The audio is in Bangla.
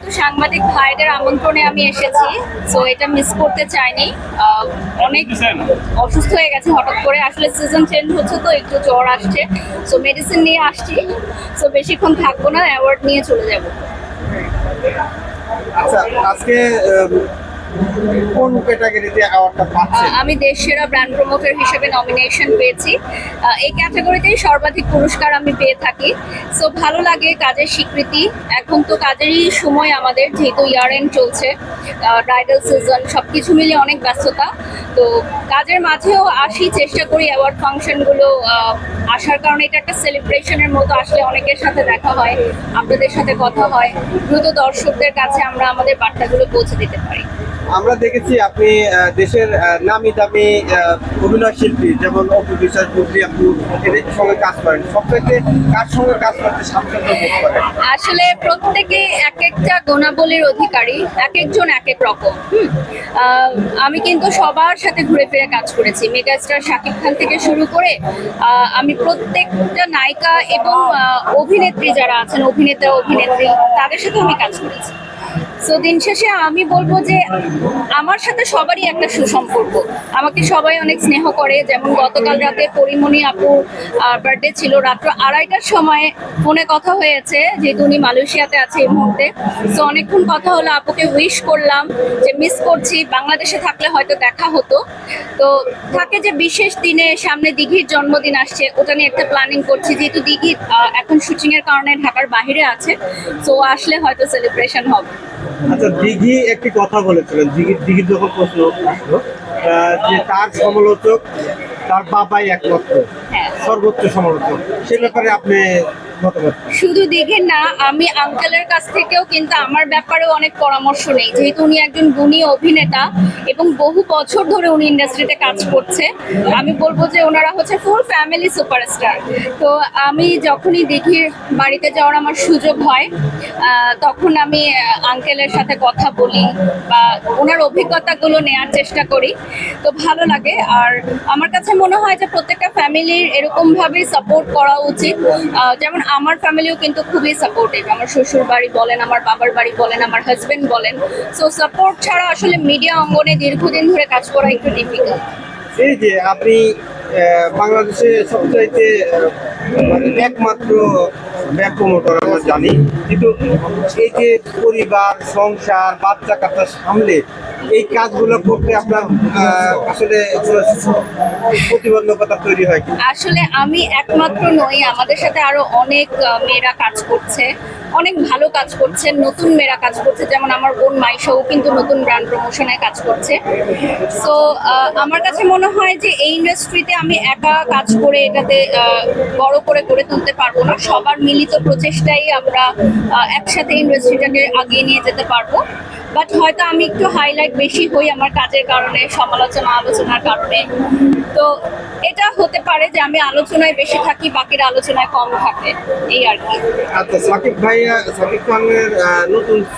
যেহেতু সাংবাদিক ভাইদের আমন্ত্রণে আমি এসেছি, সো এটা মিস করতে চাইনি। অনেক অসুস্থ হয়ে গেছে হঠাৎ করে, আসলে সিজন চেঞ্জ হচ্ছে তো একটু জ্বর আসছে, সো মেডিসিন নিয়ে আসছি। সো বেশিক্ষণ থাকবো না, অ্যাওয়ার্ড নিয়ে চলে যাব। আচ্ছা, আজকে কোন ক্যাটাগরিতে অ্যাওয়ার্ডটা পাচ্ছেন? আমি দেশ সেরা ব্র্যান্ড প্রমোটার হিসেবে নমিনেশন পেয়েছি। এই ক্যাটাগরিতেই সর্বাধিক পুরস্কার আমি পেয়ে থাকি। সো ভালো লাগে, কাজের স্বীকৃতি। এখন তো কাজেরই সময় আমাদের, যেহেতু ইয়ার এন্ড চলছে, ব্রাইডাল সিজন, সবকিছু মিলিয়ে অনেক ব্যস্ততা। তো কাজের মাঝেও আসি, চেষ্টা করি অ্যাওয়ার্ড ফাংশনগুলো আসার কারণে এটা একটা সেলিব্রেশনের মতো, আসলে অনেকের সাথে দেখা হয়, আপনাদের সাথে কথা হয়, দ্রুত দর্শকদের কাছে আমরা আমাদের বার্তাগুলো পৌঁছে দিতে পারি। আমরা দেখেছি আপনি দেশের নামি দামি অভিনয় শিল্পী যেমন অপু বিশ্বাস, বুবলি আপু এদের সঙ্গে কাজ করেন। সবথেকে কার সঙ্গে কাজ করতে স্বাচ্ছন্দ্য বোধ করেন? আসলে প্রত্যেকে এক একটা গুণাবলীর অধিকারী, এক একজন এক এক রকম। আমি কিন্তু সবার সাথে ঘুরে ফিরে কাজ করেছি, মেগাস্টার শাকিব খান থেকে শুরু করে আমি প্রত্যেকটা নায়িকা এবং অভিনেত্রী যারা আছেন, অভিনেতা অভিনেত্রী, তাদের সাথে আমি কাজ করেছি। সো দিন শেষে আমি বলবো যে আমার সাথে সবারই একটা সুসম্পর্ক, আমাকে সবাই অনেক স্নেহ করে। যেমন গতকাল রাতে পরিমণি আপুর বার্থডে ছিল, রাত্র 2:30টার সময় ফোনে কথা হয়েছে, যেহেতু উনি মালয়েশিয়াতে আছে এই মুহূর্তে। সো অনেকক্ষণ কথা হলো, আপুকে উইশ করলাম যে মিস করছি, বাংলাদেশে থাকলে হয়তো দেখা হতো। তো থাকে যে বিশেষ দিনে সামনে দিঘির জন্মদিন আসছে, ওটা নিয়ে একটা প্ল্যানিং করছি, যেহেতু দিঘি এখন শুটিং এর কারণে ঢাকার বাইরে আছে। সো আসলে হয়তো সেলিব্রেশন হবে। আচ্ছা, দিঘি একটি কথা বলেছিলেন, দিঘির যখন প্রশ্ন আসলো যে তার সমালোচক তার বাবাই একমাত্র হ্যাঁ, সর্বোচ্চ সমালোচক, সে ব্যাপারে আপনি মতামত? শুধু দিঘির না, আমি আঙ্কেলের কাছ থেকেও কিন্তু আমার ব্যাপারেও অনেক পরামর্শ নেই, যেহেতু উনি একজন গুণী অভিনেতা এবং বহু বছর ধরে উনি ইন্ডাস্ট্রিতে কাজ করছে। আমি বলবো যে ওনারা হচ্ছে ফুল ফ্যামিলি সুপারস্টার। তো আমি যখনই দিঘির বাড়িতে যাওয়ার আমার সুযোগ হয়, তখন আমি আঙ্কেলের সাথে কথা বলি বা ওনার অভিজ্ঞতাগুলো নেওয়ার চেষ্টা করি। তো ভালো লাগে। আর আমার কাছে মনে হয় যে প্রত্যেকটা ফ্যামিলির এরকমভাবেই সাপোর্ট করা উচিত। যেমন আমার ফ্যামিলিও কিন্তু খুবই সাপোর্টিভ, আমার শ্বশুর বাড়ি বলেন, আমার বাবার বাড়ি বলেন, আমার হাজবেন্ড বলেন। সো সাপোর্ট ছাড়া আসলে মিডিয়া অঙ্গনে দীর্ঘদিন ধরে কাজ করা একটু ডিফিকাল্ট। এই যে আপনি বাংলাদেশে সবচাইতে মানে একমাত্র ব্যাক প্রমোটর আমরা জানি, কিন্তু এই যে পরিবার, সংসার, বাচ্চা কাচ্চা সামলে এই কাজগুলো করতে আপনার আসলে প্রতিবন্ধকতা তৈরি হয় কি? আসলে আমি একমাত্র নই, আমাদের সাথে আরো অনেক মেয়েরা কাজ করছে, অনেক ভালো কাজ করছে, নতুন মেয়েরা কাজ করছে। যেমন আমার বোন মাইশাও কিন্তু নতুন ব্র্যান্ড প্রমোশনে কাজ করছে। সো আমার কাছে মনে হয় যে এই ইন্ডাস্ট্রিতে আমি একা কাজ করে এটাতে বড় করে গড়ে তুলতে পারবো না, সবার মিলিত প্রচেষ্টাই আমরা একসাথে ইন্ডাস্ট্রিটাকে আগিয়ে নিয়ে যেতে পারবো। বাট হয়তো আমি একটু হাইলাইট বেশি হই আমার কাজের কারণে, আলোচনার কারণে। তো এটা হতে পারে যে আমি আলোচনায় বেশি থাকি, বাকিরা আলোচনায় কম থাকে, এই আর কি। আচ্ছা, সাকিব খানের নতুন